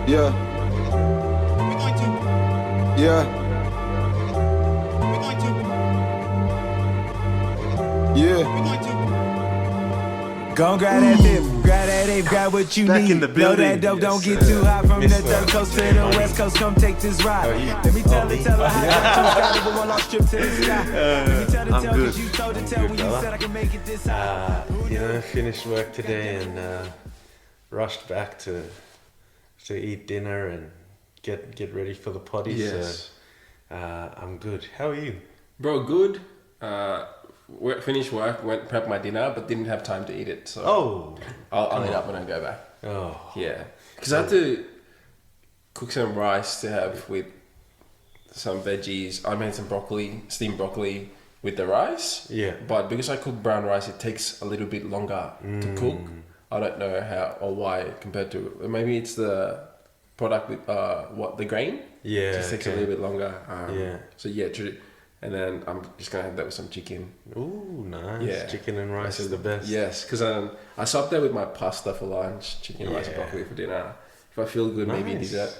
Yeah. Yeah. Yeah. Go grab that dip, grab that ape, grab what you Back need. in the Know building. that dope, don't Yes, get too high from the Mr. third coast to the west coast. Come take this ride. Let me tell her how I got one last trip to the sky. Let me tell I'm good. you told the I'm tell good, when you fella. said I can make it this high. Finished work today and rushed back to eat dinner and get ready for the potty. Yes. So I'm good. How are you? Bro, good. Finished work, went prep my dinner, but didn't have time to eat it. So I'll eat up when I go back. Oh, Yeah, because I had to cook some rice to have with some veggies. I made some broccoli, steamed broccoli with the rice. Yeah. But because I cook brown rice, it takes a little bit longer to cook. I don't know how or why compared to maybe it's the product with the grain. Yeah, It just takes a okay. little bit longer. Yeah. So yeah, and then I'm just gonna have that with some chicken. Ooh, nice. Yeah. Chicken and rice is the best. Yes, because I swapped that with my pasta for lunch, chicken, rice, and Yeah. broccoli for dinner. If I feel good, maybe Nice. dessert.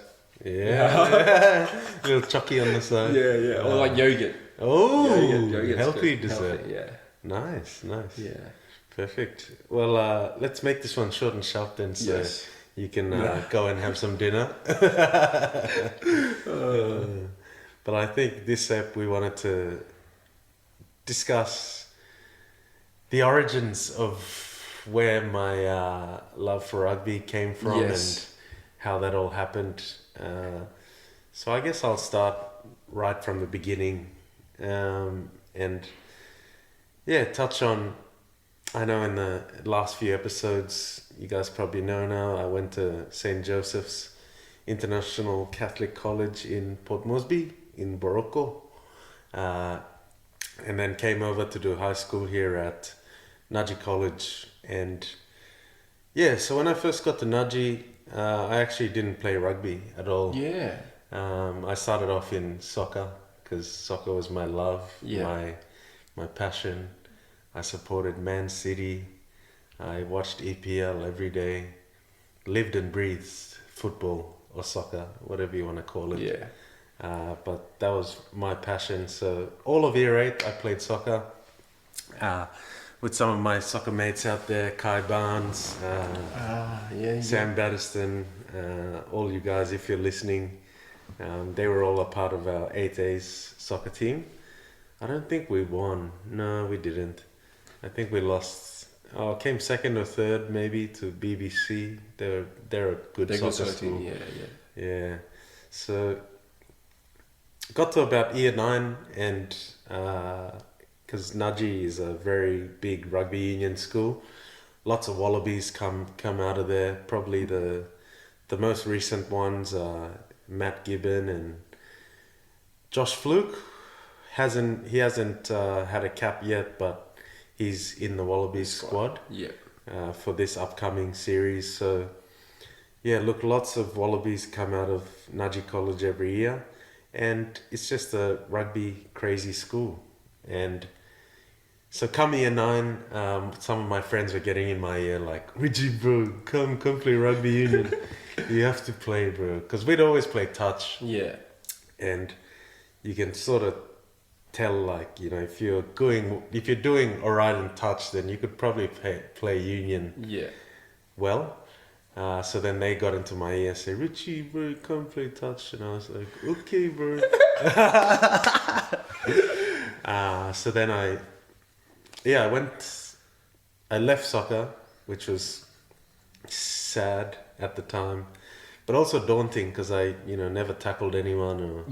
Yeah. Little chucky on the side. Yeah. Or like yogurt. Oh, Yogurt's healthy good. dessert. Healthy, yeah. Nice. Yeah. Perfect. Well, let's make this one short and sharp then, so Yes. you can go and have some dinner. But I think this ep we wanted to discuss the origins of where my love for rugby came from Yes. and how that all happened. So I guess I'll start right from the beginning and touch on. I know in the last few episodes, you guys probably know now, I went to St. Joseph's International Catholic College in Port Moresby in Boroko. And then came over to do high school here at Naji College. And so when I first got to Naji, I actually didn't play rugby at all. Yeah. I started off in soccer because soccer was my love, my passion. I supported Man City. I watched EPL every day. Lived and breathed football or soccer, whatever you want to call it. Yeah. But that was my passion. So all of year 8, I played soccer with some of my soccer mates out there, Kai Barnes, Sam Batterston, all you guys, if you're listening. They were all a part of our 8A's soccer team. I don't think we won. No, we didn't. I think we lost. Came second or third maybe to BBC. They're a good soccer school. Team. Yeah. So got to about year 9 and because Naji is a very big rugby union school, lots of wallabies come out of there. Probably the most recent ones are Matt Gibbon and Josh Fluke. Hasn't had a cap yet, but he's in the Wallabies squad for this upcoming series. So lots of Wallabies come out of Naji College every year, and it's just a rugby crazy school. And so come year 9, some of my friends were getting in my ear like, Richie bro, come play rugby union. You have to play, bro, because we'd always play touch. Yeah. And you can sort of tell, like, if you're doing all right in touch, then you could probably play union well. So then they got into my ear, say, Richie bro, come play touch, and I was like, okay bro. So then I left soccer, which was sad at the time, but also daunting because I never tackled anyone or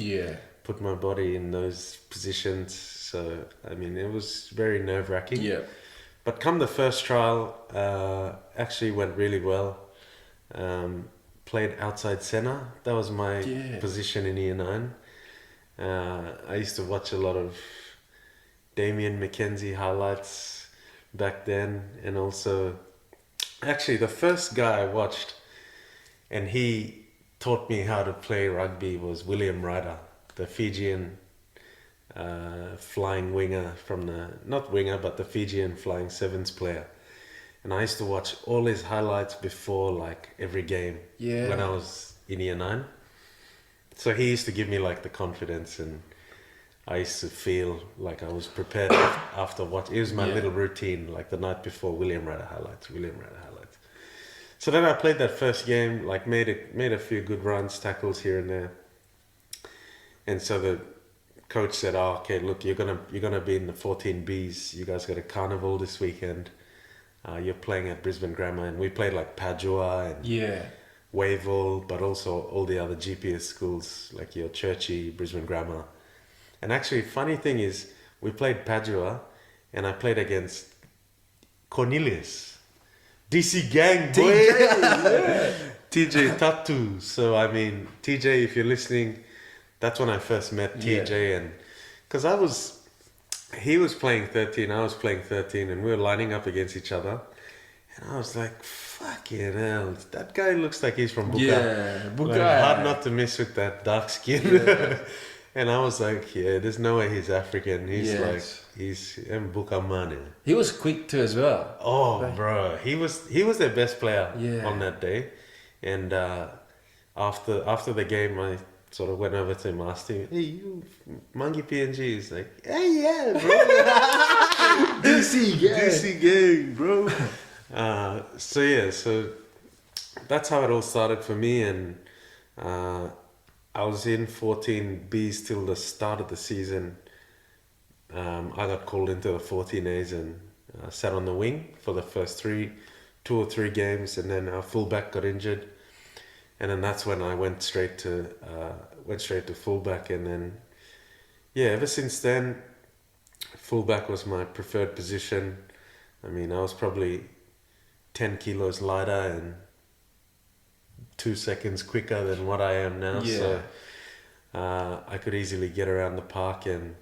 put my body in those positions. So, I mean, it was very nerve-wracking. Yeah. But come the first trial, actually went really well. Played outside centre. That was my position in year 9. I used to watch a lot of Damien McKenzie highlights back then. And also, actually, the first guy I watched, and he taught me how to play rugby, was William Ryder, the Fijian flying winger not winger, but the Fijian flying sevens player. And I used to watch all his highlights before, like, every game when I was in year 9. So he used to give me like the confidence, and I used to feel like I was prepared after what it was my little routine, like the night before William Ratter highlights. So then I played that first game, like made a few good runs, tackles here and there. And so the coach said, "Oh, okay, look, you're gonna be in the 14Bs. You guys got a carnival this weekend. You're playing at Brisbane Grammar," and we played like Padua and Wavell, but also all the other GPS schools like your Churchy, Brisbane Grammar. And actually, funny thing is, we played Padua, and I played against Cornelius, DC gang boy, TJ Tattoo. So I mean, TJ, if you're listening, that's when I first met TJ, and because he was playing 13, I was playing 13, and we were lining up against each other, and I was like, fucking hell, that guy looks like he's from Buka. Yeah, Buka. Like, hard not to miss with that dark skin. And I was like, yeah, there's no way he's African. He's he's Buka Mane. He was quick too as well. Oh, bro, he was their best player on that day. And after the game, I sort of went over to him, asked him, "Hey, you Mangi PNG?" He's like, "Hey, yeah, bro." DC gang, bro. So that's how it all started for me, and I was in 14Bs till the start of the season. I got called into the 14As and sat on the wing for the first 2 or 3 games, and then our fullback got injured, and then that's when I went straight to fullback, and then ever since then, fullback was my preferred position. I mean, I was probably 10 kilos lighter and 2 seconds quicker than what I am now. So I could easily get around the park, and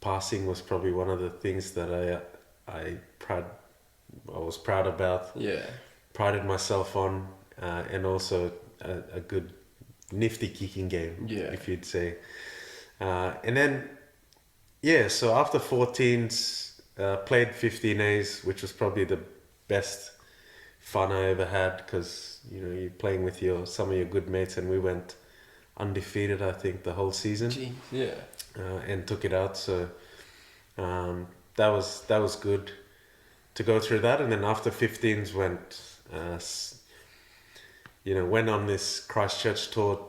passing was probably one of the things that I was proud about. Prided myself on, and also a good nifty kicking game, if you'd say. And then so after 14s, played 15As, which was probably the best fun I ever had, because you're playing with some of your good mates, and we went undefeated, I think, the whole season. And took it out. So that was good to go through that. And then after 15s went on this Christchurch tour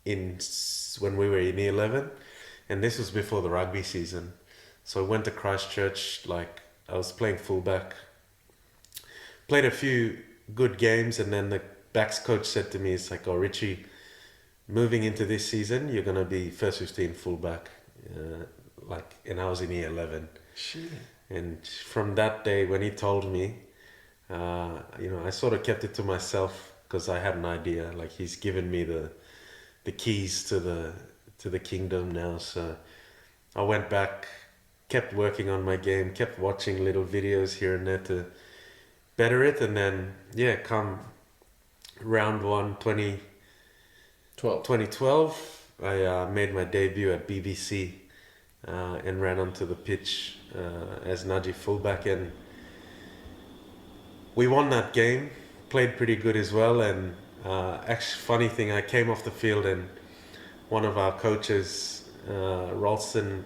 when we were in year 11, and this was before the rugby season. So I went to Christchurch, like I was playing fullback, played a few good games, and then the backs coach said to me, it's like, "Oh, Richie, moving into this season, you're going to be first 15 fullback." And I was in year 11. Shit. And from that day when he told me, I sort of kept it to myself, because I had an idea, like he's given me the keys to the kingdom now. So I went back, kept working on my game, kept watching little videos here and there to better it, and then come round 1 2012, I made my debut at BBC and ran onto the pitch as Naji fullback, and we won that game, played pretty good as well. And actually, funny thing, I came off the field, and one of our coaches, Ralston,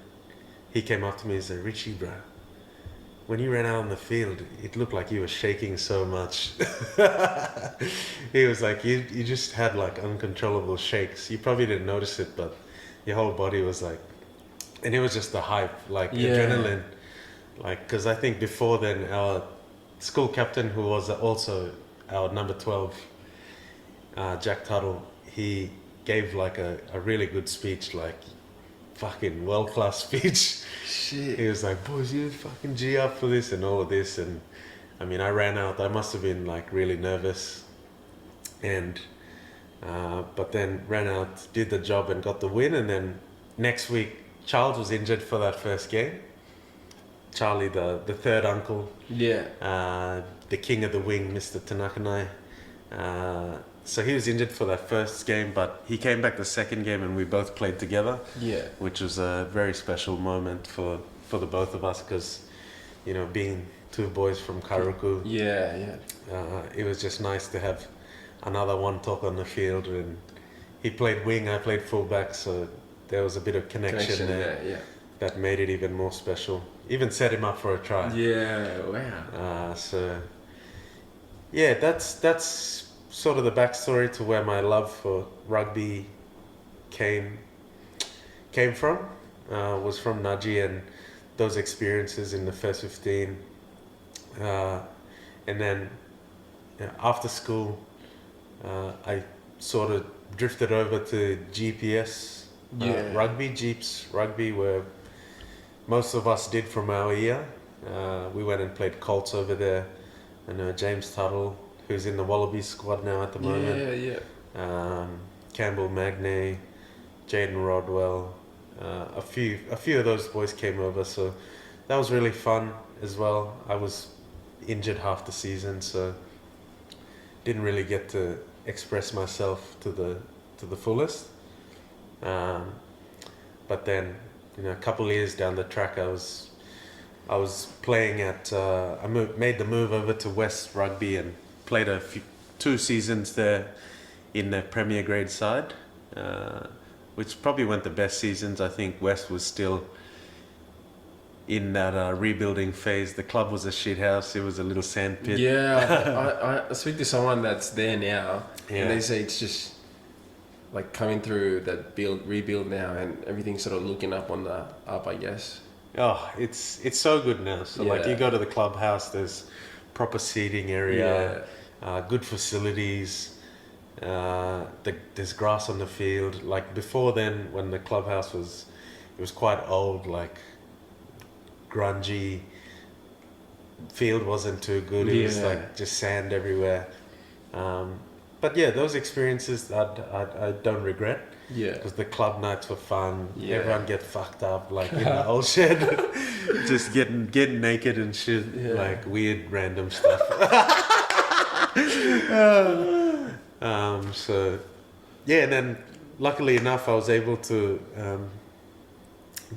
he came up to me and said, "Richie, bro, when you ran out on the field, it looked like you were shaking so much." He was like, you just had like uncontrollable shakes. You probably didn't notice it, but your whole body was like, and it was just the hype, like adrenaline. Like, because I think before then, our school captain, who was also our number 12, Jack Tuttle, he gave like a really good speech, like fucking world-class speech. Shit. He was like, "Boys, you fucking G up for this and all of this." And I mean, I ran out. I must have been like really nervous, and but then ran out, did the job, and got the win. And then next week, Charles was injured for that first game. Charlie, the third uncle, the king of the wing, Mr. Tanakanai. So he was injured for that first game, but he came back the second game, and we both played together. Which was a very special moment for the both of us, because, being two boys from Kairuku, it was just nice to have another one top on the field, and he played wing, I played fullback, so there was a bit of connection there Yeah. that made it even more special. Even set him up for a try. Yeah. Wow. So yeah, that's sort of the backstory to where my love for rugby came from. Was from Naji and those experiences in the first 15. And then after school, I sort of drifted over to GPS rugby, Jeeps rugby, where most of us did from our year. We went and played Colts over there. I know James Tuttle, who's in the Wallaby squad now at the moment. Yeah. Campbell Magnay, Jaden Rodwell, a few of those boys came over, so that was really fun as well. I was injured half the season, so didn't really get to express myself to the fullest. But then, a couple of years down the track, I was playing at made the move over to West Rugby and played 2 seasons there in the Premier Grade side, which probably weren't the best seasons. I think West was still in that rebuilding phase. The club was a shit house. It was a little sandpit. Yeah, I speak to someone that's there now, Yeah. and they say it's just like coming through that rebuild now, and everything's sort of looking up, I guess. Oh, it's so good now. So like you go to the clubhouse, there's proper seating area, good facilities. There's grass on the field. Like before then, when the clubhouse was quite old, like grungy. Field wasn't too good. It was like just sand everywhere. But yeah, those experiences I don't regret. Yeah. Because the club nights were fun. Yeah. Everyone get fucked up like in the old shed, just getting naked and shit, like weird random stuff. So yeah, and then luckily enough, I was able to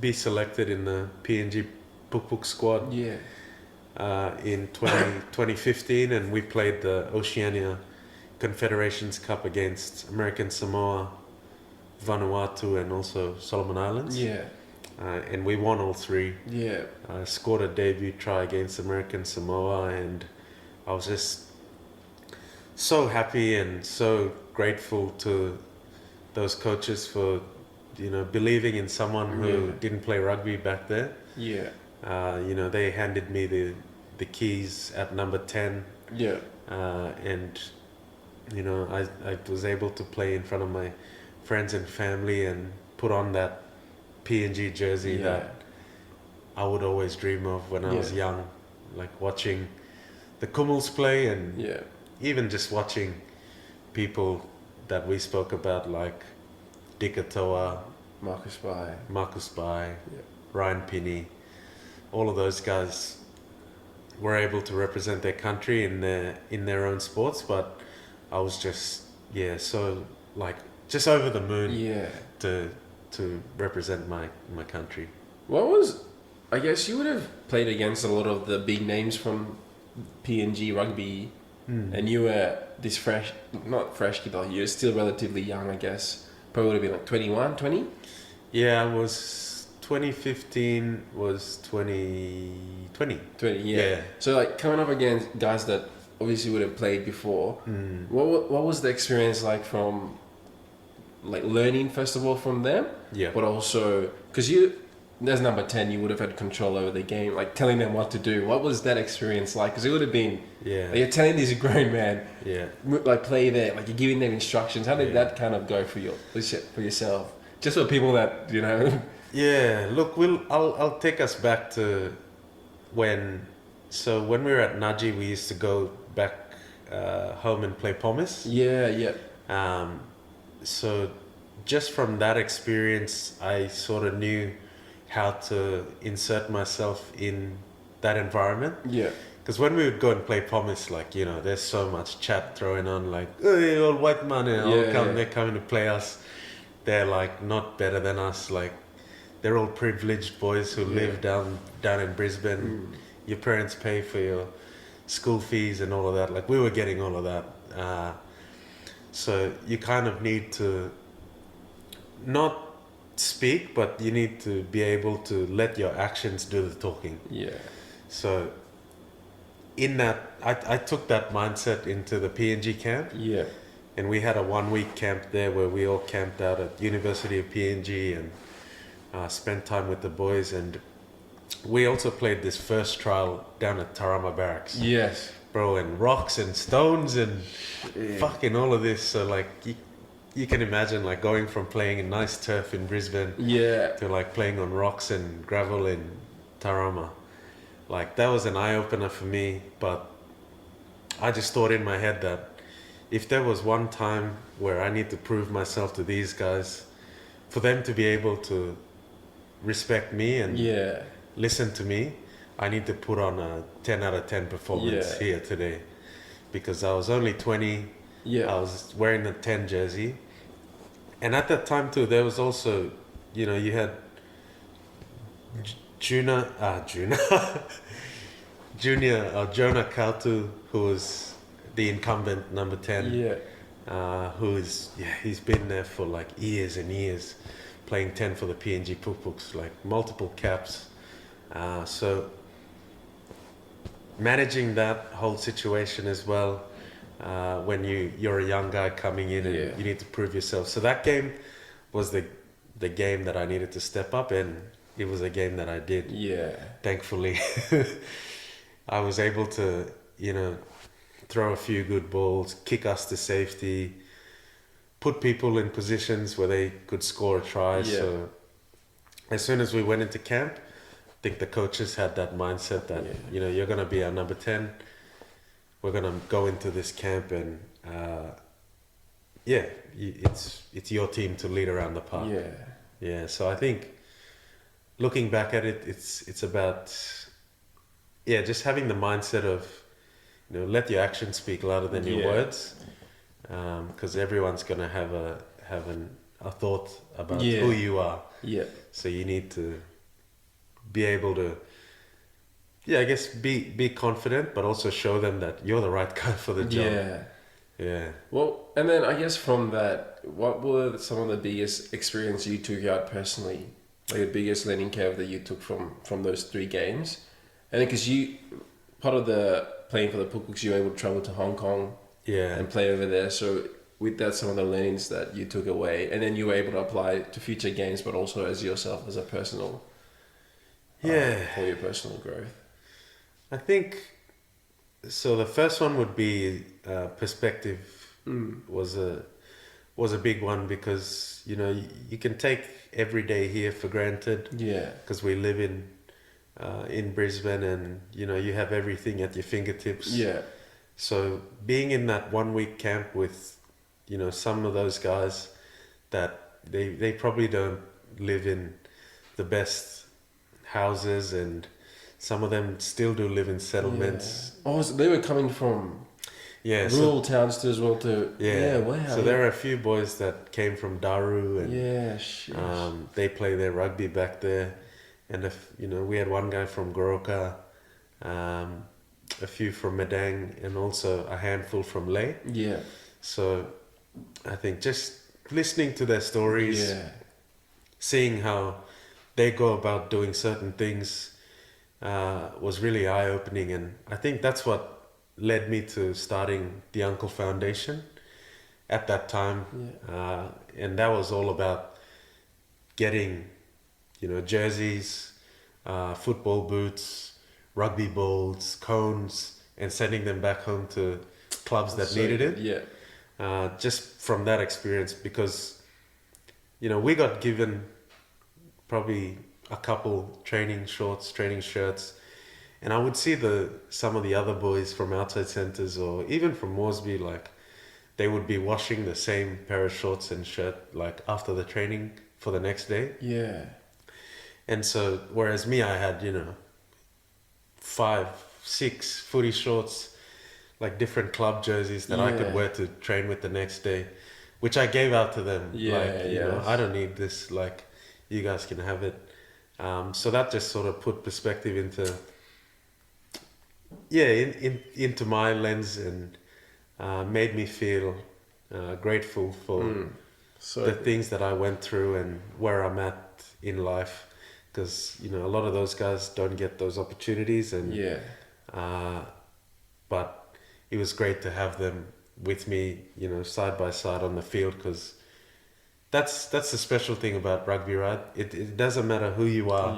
be selected in the PNG Pukpuks squad. Yeah. In 2015, and we played the Oceania Confederations Cup against American Samoa, Vanuatu, and also Solomon Islands. Yeah. And we won all 3. Yeah. Scored a debut try against American Samoa, and I was just so happy and so grateful to those coaches for, believing in someone who didn't play rugby back there. Yeah. They handed me the keys at number 10. Yeah. And I was able to play in front of my friends and family and put on that PNG jersey that I would always dream of when I was young, like watching the Kummels play and even just watching people that we spoke about like Dick Atoa, Marcus Bai, Ryan Pinney. All of those guys were able to represent their country in their own sports, but I was just so like just over the moon to represent my country. I guess you would have played against a lot of the big names from PNG rugby, and you were this not fresh kid, but you're still relatively young, I guess. Probably would have been like 21, 20? Yeah, I was 2015 was 2020. 20, yeah. So like coming up against guys that obviously would have played before, what was the experience like from like learning first of all from them? Yeah. But also, because as number 10, you would have had control over the game, like telling them what to do. What was that experience like? Because it would have been, like you're telling this grown man, like play there, like you're giving them instructions. How did that kind of go for yourself? Just for people that, Yeah, look, I'll take us back to when we were at Naji, we used to go back home and play Pomis. Yeah. So just from that experience, I sort of knew how to insert myself in that environment. Yeah. Because when we would go and play Pomis, like, there's so much chat thrown on, like, hey, old white man, they're coming to play us. They're like not better than us, like they're all privileged boys who live down in Brisbane. Your parents pay for your school fees and all of that. Like we were getting all of that. So you kind of need to not speak, but you need to be able to let your actions do the talking. Yeah. So in that, I took that mindset into the PNG camp. Yeah. And we had a 1-week camp there where we all camped out at University of PNG and spent time with the boys. And we also played this first trial down at Tarama Barracks. Yes. Bro, and rocks and stones and fucking all of this. So like you can imagine like going from playing in nice turf in Brisbane to like playing on rocks and gravel in Tarama. Like that was an eye-opener for me, but I just thought in my head that if there was one time where I need to prove myself to these guys, for them to be able to respect me and listen to me, I need to put on a 10 out of 10 performance here today. Because I was only 20, I was wearing a 10 jersey. And at that time too, there was also, you know, you had Jonah Kautu, who was the incumbent number 10, he's been there for like years and years, playing 10 for the PNG Pukpuks, like multiple caps. So managing that whole situation as well, when you're a young guy coming in and you need to prove yourself. So that game was the game that I needed to step up, and it was a game that I did. Thankfully. I was able to, you know, throw a few good balls, kick us to safety, put people in positions where they could score a try. So as soon as we went into camp, I think the coaches had that mindset that, you know, you're going to be our number 10. We're going to go into this camp and, it's your team to lead around the park. So I think looking back at it, it's about, just having the mindset of, you know, let your actions speak louder than your words, because everyone's gonna have a thought about who you are. So you need to be able to, I guess be confident, but also show them that you're the right guy for the job. Well, and then I guess from that, what were some of the biggest experience you took out personally, like the biggest learning curve that you took from those 3 games? And then because you, part of the playing for the Pukpuks, you were able to travel to Hong Kong and play over there. So with that, some of the learnings that you took away, and then you were able to apply to future games, but also as yourself as a personal, for your personal growth. I think, so the first one would be perspective was a big one, because, you know, you can take every day here for granted. Because we live in Brisbane, and you know, you have everything at your fingertips. So being in that 1-week camp with, you know, some of those guys that they probably don't live in the best houses, and some of them still do live in settlements. Oh, so they were coming from rural towns to as well to wow. So there are a few boys that came from Daru, and they play their rugby back there. And if, you know, we had one guy from Goroka, a few from Medang, and also a handful from Leh. So I think just listening to their stories, seeing how they go about doing certain things, was really eye-opening. And I think that's what led me to starting the Uncle Foundation at that time. And that was all about getting, you know, jerseys, football boots, rugby balls, cones, and sending them back home to clubs that needed it. Just from that experience, because, you know, we got given probably a couple training shorts, training shirts, and I would see some of the other boys from outside centres, or even from Moresby, like they would be washing the same pair of shorts and shirt like after the training for the next day. And so, whereas me, I had, you know, 5, 6 footy shorts, like different club jerseys that I could wear to train with the next day, which I gave out to them. You know, I don't need this, like, you guys can have it. So that just sort of put perspective into, into my lens, and made me feel grateful for the things that I went through and where I'm at in life, because you know a lot of those guys don't get those opportunities, and but it was great to have them with me, you know, side by side on the field, because that's the special thing about rugby, right? It doesn't matter who you are,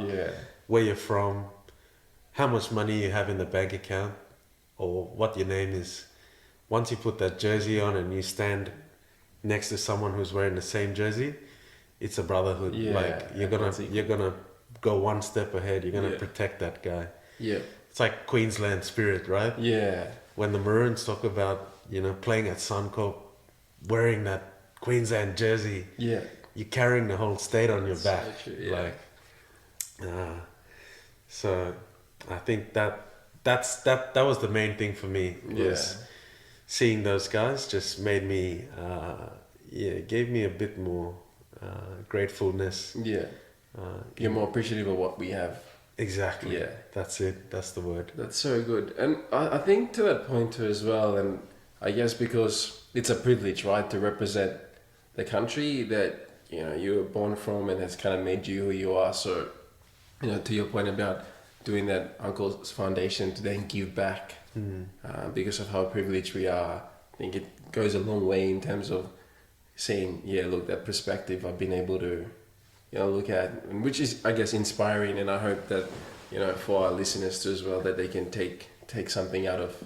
where you're from, how much money you have in the bank account, or what your name is. Once you put that jersey on and you stand next to someone who's wearing the same jersey, it's a brotherhood. Like you're gonna go one step ahead. You're gonna protect that guy. Yeah, it's like Queensland spirit, right? Yeah. When the Maroons talk about, you know, playing at Suncorp, wearing that Queensland jersey, you're carrying the whole state on your back. So true, so I think that was the main thing for me. Was seeing those guys just made me, gave me a bit more gratefulness. You're more appreciative of what we have. Exactly. Yeah. That's it. That's the word. That's so good. And I think to that point too as well, and I guess because it's a privilege, right, to represent the country that, you know, you were born from and has kind of made you who you are. So, you know, to your point about doing that Uncles Foundation to then give back, because of how privileged we are, I think it goes a long way in terms of saying, look, that perspective I've been able to, you know, look at, and which is, I guess, inspiring. And I hope that, you know, for our listeners too as well, that they can take something out of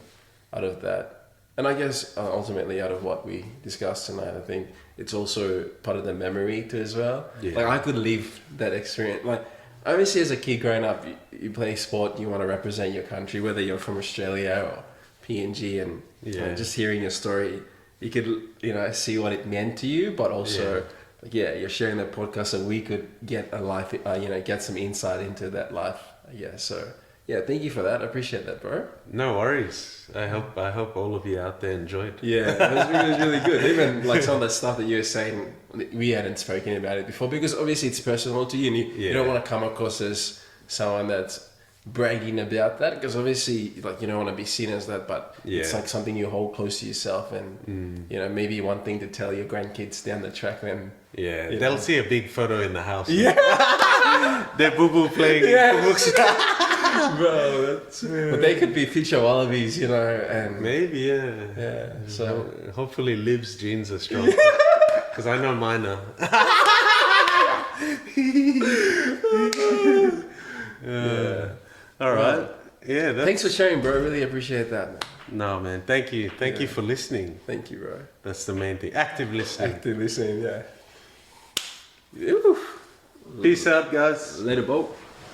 that. And I guess ultimately out of what we discussed tonight, I think it's also part of the memory too as well. Yeah. Like I could live that experience. Like obviously as a kid growing up, you play sport, you want to represent your country, whether you're from Australia or PNG, and you know, just hearing your story, you could, you know, see what it meant to you, but also you're sharing that podcast so we could get a life, get some insight into that life. So thank you for that. I appreciate that, bro. No worries. I hope all of you out there enjoyed. Yeah, it was really good. Even like some of the stuff that you were saying, we hadn't spoken about it before, because obviously it's personal to you, and you don't want to come across as someone that's bragging about that, because obviously like you don't want to be seen as that, but it's like something you hold close to yourself, and you know, maybe one thing to tell your grandkids down the track when they'll see a big photo in the house. They're boo playing Pukpuks. Bro, but they could be future wallabies, you know, and maybe so hopefully Liv's genes are strong, because I know mine are. All right. Thanks for sharing, bro. Really appreciate that. No, man. Thank you for listening. Thank you, bro. That's the main thing. Active listening. Yeah. Peace out, guys. Later, boat.